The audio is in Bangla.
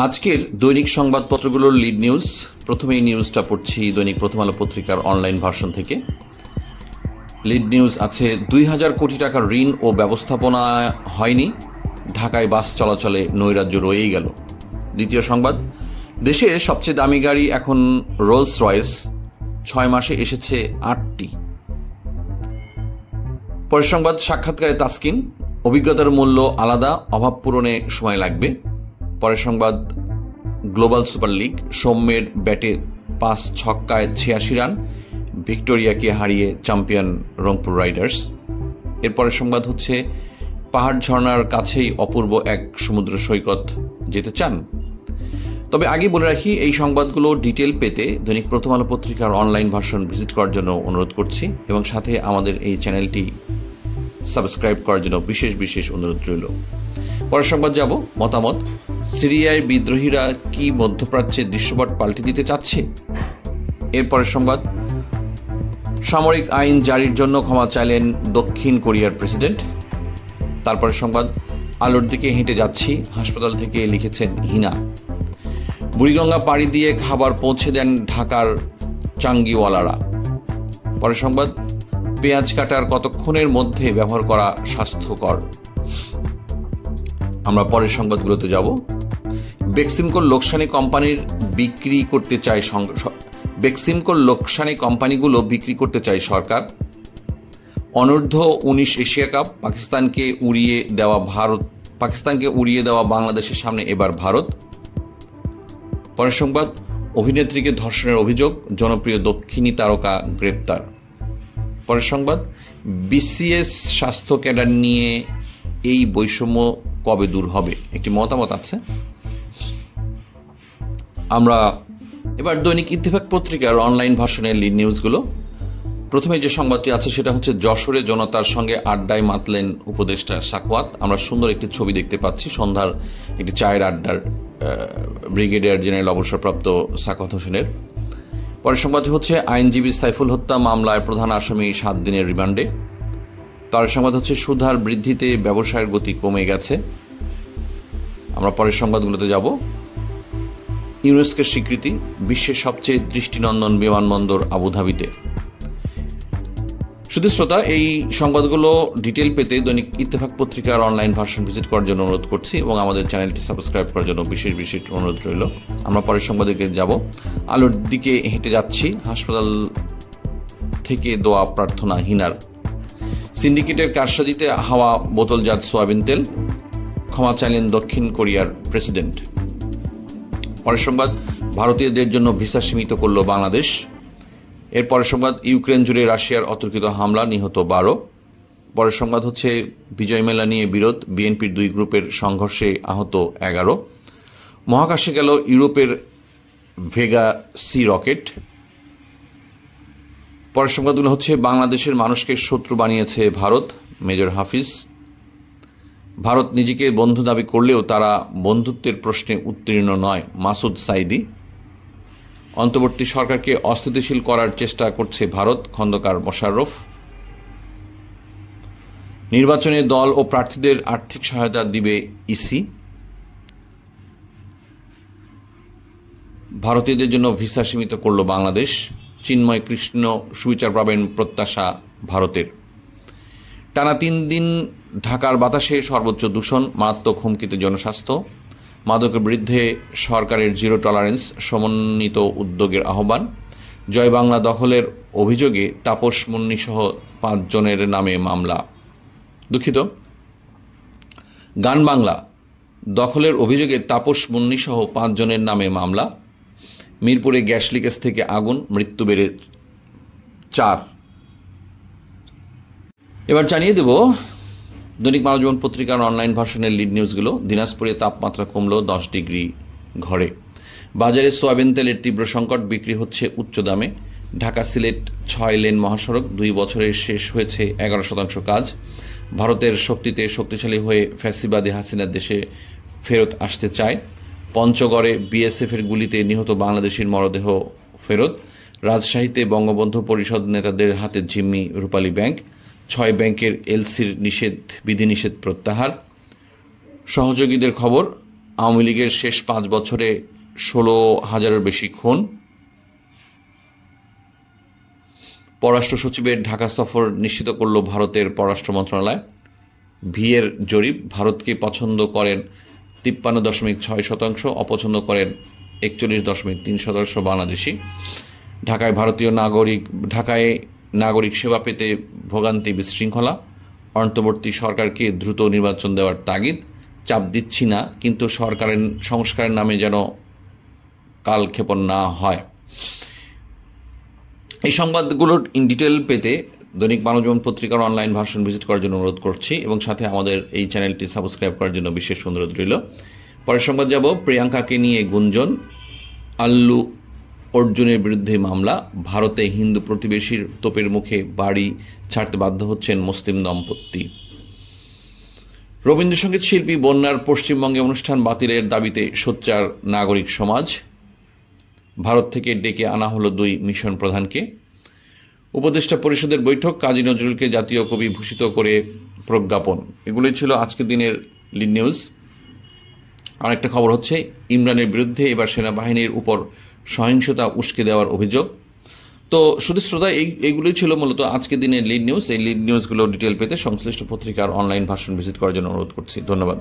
আজকের দৈনিক সংবাদপত্রগুলোর লিড নিউজ। প্রথমেই নিউজটা পড়ছি দৈনিক প্রথম আলো পত্রিকার অনলাইন ভার্সন থেকে। লিড নিউজ আছে ২,০০০ কোটি টাকার ঋণ ও ব্যবস্থাপনা হয়নি, ঢাকায় বাস চলাচলে নৈরাজ্য রয়েই গেল। দ্বিতীয় সংবাদ, দেশে সবচেয়ে দামি গাড়ি এখন রোলস রয়েস, ৬ মাসে এসেছে ৮টি। পরের সংবাদ, সাক্ষাৎকারে তাসকিন, অভিজ্ঞতার মূল্য আলাদা, অভাব পূরণে সময় লাগবে। পরের সংবাদ, গ্লোবাল সুপার লিগ, সৌম্যের ব্যাটে ৫ ছক্কায় ৮৬ রান, ভিক্টোরিয়াকে হারিয়ে চ্যাম্পিয়ন রংপুর রাইডার্স। এরপরের সংবাদ হচ্ছে, পাহাড় ঝর্ণার কাছেই অপূর্ব এক সমুদ্র সৈকত, যেতে চান? তবে আগে বলে রাখি, এই সংবাদগুলো ডিটেল পেতে দৈনিক প্রথম আলো পত্রিকার অনলাইন ভার্সন ভিজিট করার জন্য অনুরোধ করছি এবং সাথে আমাদের এই চ্যানেলটি সাবস্ক্রাইব করার জন্য বিশেষ বিশেষ অনুরোধ রইল। পরের সংবাদ যাব, মতামত, সিরিয়ায় বিদ্রোহীরা কি মধ্যপ্রাচ্যের দৃশ্যপট পাল্টে দিতে চাচ্ছে? এরপরের সংবাদ, সামরিক আইন জারির জন্য ক্ষমা চাইলেন দক্ষিণ কোরিয়ার প্রেসিডেন্ট। তারপরের সংবাদ, আলোর দিকে হেঁটে যাচ্ছি, হাসপাতাল থেকে লিখেছেন হিনা। বুড়িগঙ্গা পাড়ি দিয়ে খাবার পৌঁছে দেন ঢাকার চাঙ্গিওয়ালারা। পরের সংবাদ, পেঁয়াজ কাটার কতক্ষণের মধ্যে ব্যবহার করা স্বাস্থ্যকর। আমরা পরের সংবাদগুলোতে যাব। বেক্সিমকোর লোকসানি কোম্পানির বিক্রি করতে চায় বেক্সিমকোর লোকসানি কোম্পানিগুলো বিক্রি করতে চায় সরকার। অনূর্ধ্ব ১৯ এশিয়া কাপ, পাকিস্তানকে উড়িয়ে দেওয়া বাংলাদেশের সামনে এবার ভারত। পরের সংবাদ, অভিনেত্রীকে ধর্ষণের অভিযোগ, জনপ্রিয় দক্ষিণী তারকা গ্রেপ্তার। পরের সংবাদ, বিসিএস স্বাস্থ্য ক্যাডার নিয়ে এই বৈষম্য কবে দূর হবে, একটি মতামত আছে। আমরা এবার দৈনিক ইত্তেফাক পত্রিকার অনলাইন ভার্সনের লিড নিউজগুলো। প্রথমে যে সংবাদটি আছে সেটা হচ্ছে, যশোরে জনতার সঙ্গে আড্ডায় মাতলেন উপদেষ্টা সাখাওয়াত। আমরা সুন্দর একটি ছবি দেখতে পাচ্ছি, সন্ধ্যার একটি চায়ের আড্ডার ব্রিগেডিয়ার জেনারেল অবসরপ্রাপ্ত সাখাওয়াত হোসেনের। পরের সংবাদ হচ্ছে, আইনজীবী সাইফুল হত্যা মামলায় প্রধান আসামি ৭ দিনের রিমান্ডে। তার সংবাদ হচ্ছে, সুধার বৃদ্ধিতে ব্যবসায়ের গতি কমে গেছে। আমরা পরের সংবাদগুলোতে যাব। ইউনেস্কোর স্বীকৃতি, বিশ্বের সবচেয়ে দৃষ্টিনন্দন বিমানবন্দর আবুধাবিতে। শুধু শ্রোতা, এই সংবাদগুলো ডিটেল পেতে দৈনিক ইত্তেফাক পত্রিকার অনলাইন ভার্সন ভিজিট করার জন্য অনুরোধ করছি এবং আমাদের চ্যানেলটি সাবস্ক্রাইব করার জন্য বিশেষ বিশেষ অনুরোধ রইল। আমরা পরের সংবাদে যাব। আলোর দিকে হেঁটে যাচ্ছি, হাসপাতাল থেকে দোয়া প্রার্থনা হিনার। সিন্ডিকেটের কারসাজিতে হাওয়া বোতলজাত সোয়াবিন তেল, ক্ষমা চাইলেন দক্ষিণ কোরিয়ার প্রেসিডেন্ট। পরের সংবাদ, ভারতীয়দের জন্য ভিসা সীমিত করল বাংলাদেশ। এর পরের সংবাদ, ইউক্রেন জুড়ে রাশিয়ার অতর্কিত হামলা, নিহত ১২। পরের সংবাদ হচ্ছে, বিজয় মেলা নিয়ে বিরোধ, বিএনপির ২ গ্রুপের সংঘর্ষে আহত ১১। মহাকাশে গেল ইউরোপের ভেগা সি রকেট। পরের সংবাদগুলো হচ্ছে, বাংলাদেশের মানুষকে শত্রু বানিয়েছে ভারত, মেজর হাফিজ। ভারত নিজেকে বন্ধু দাবি করলেও তারা বন্ধুত্বের প্রশ্নে উত্তীর্ণ নয়, মাসুদ সাইদি। অন্তর্বর্তী সরকারকে অস্থিতিশীল করার চেষ্টা করছে ভারত, খন্দকার মোশাররফ। নির্বাচনে দল ও প্রার্থীদের আর্থিক সহায়তা দিবে ইসি। ভারতীয়দের জন্য ভিসা সীমিত করল বাংলাদেশ, চিন্ময় কৃষ্ণ সুবিচার পাবেন প্রত্যাশা ভারতের। টানা ৩ দিন ঢাকার বাতাসে সর্বোচ্চ দূষণ, মারাত্মক হুমকিতে জনস্বাস্থ্য। মাদকের বিরুদ্ধে সরকারের জিরো টলারেন্স, সমন্বিত উদ্যোগের আহ্বান। জয় বাংলা দখলের অভিযোগে তাপস মুন্নিসহ ৫ জনের নামে মামলা। দুঃখিত, গান বাংলা দখলের অভিযোগে তাপস মুন্নিসহ ৫ জনের নামে মামলা। মিরপুরে গ্যাস লিকেজ থেকে আগুন, মৃত্যু বেড়ে ৪। এবার জানিয়ে দেব দৈনিক মানবজীবন পত্রিকার অনলাইন ভার্সনের লিড নিউজগুলো। দিনাজপুরে তাপমাত্রা কমল ১০ ডিগ্রি ঘরে। বাজারে সোয়াবিন তেলের তীব্র সংকট, বিক্রি হচ্ছে উচ্চ দামে। ঢাকা সিলেট ৬ লেন মহাসড়ক, ২ বছরে শেষ হয়েছে ১১% কাজ। ভারতের শক্তিতে শক্তিশালী হয়ে ফ্যাসিবাদী হাসিনার দেশে ফেরত আসতে চায়। পঞ্চগড়ে বিএসএফের গুলিতে নিহত বাংলাদেশের মরদেহ ফেরত। রাজশাহীতে বঙ্গবন্ধু পরিষদ নেতাদের হাতে জিম্মি রূপালী ব্যাংক। ৬ ব্যাংকের এলসির বিধিনিষেধ প্রত্যাহার। সহযোগীদের খবর, আওয়ামী লীগের শেষ 5 বছরে 16,000-এর বেশি খুন। পররাষ্ট্র সচিবের ঢাকা সফর নিশ্চিত করল ভারতের পররাষ্ট্র মন্ত্রণালয়। ভিএর জরিপ, ভারতকে পছন্দ করেন 53.6%, অপছন্দ করেন 41.3% বাংলাদেশি। ঢাকায় নাগরিক সেবা পেতে ভোগান্তি, বিশৃঙ্খলা। অন্তর্বর্তী সরকারকে দ্রুত নির্বাচন দেওয়ার তাগিদ। চাপ দিচ্ছি না, কিন্তু সংস্কারের নামে যেন কালক্ষেপণ না হয়। এই সংবাদগুলোর ইন ডিটেল পেতে দৈনিক মানবজীবন পত্রিকার অনলাইন ভার্সন ভিজিট করার জন্য অনুরোধ করছি এবং সাথে আমাদের এই চ্যানেলটি সাবস্ক্রাইব করার জন্য বিশেষ অনুরোধ রইল। পরের সংবাদ যাব, প্রিয়াঙ্কাকে নিয়ে গুঞ্জন, আল্লু অর্জুনের বিরুদ্ধে মামলা। ভারতে হিন্দু প্রতিবেশীর তোপের মুখে বাড়ি ছাড়তে বাধ্য হচ্ছেন মুসলিম দম্পতি। রবীন্দ্রসঙ্গীত শিল্পী বন্যার পশ্চিমবঙ্গে অনুষ্ঠান বাতিলের দাবিতে সোচ্চার নাগরিক সমাজ। ভারত থেকে ডেকে আনা হলো 2 মিশন প্রধানকে। উপদেষ্টা পরিষদের বৈঠক, কাজী নজরুলকে জাতীয় কবি ভূষিত করে প্রজ্ঞাপন। এগুলোই ছিল আজকের দিনের লিড নিউজ। আরেকটা খবর হচ্ছে, ইমরানের বিরুদ্ধে এবার সেনাবাহিনীর উপর সহিংসতা উস্কে দেওয়ার অভিযোগ। তো শুধু শ্রোতা, এইগুলোই ছিল মূলত আজকের দিনের লিড নিউজ। এই লিড নিউজগুলো ডিটেল পেতে সংশ্লিষ্ট পত্রিকার অনলাইন ভার্সন ভিজিট করার জন্য অনুরোধ করছি। ধন্যবাদ।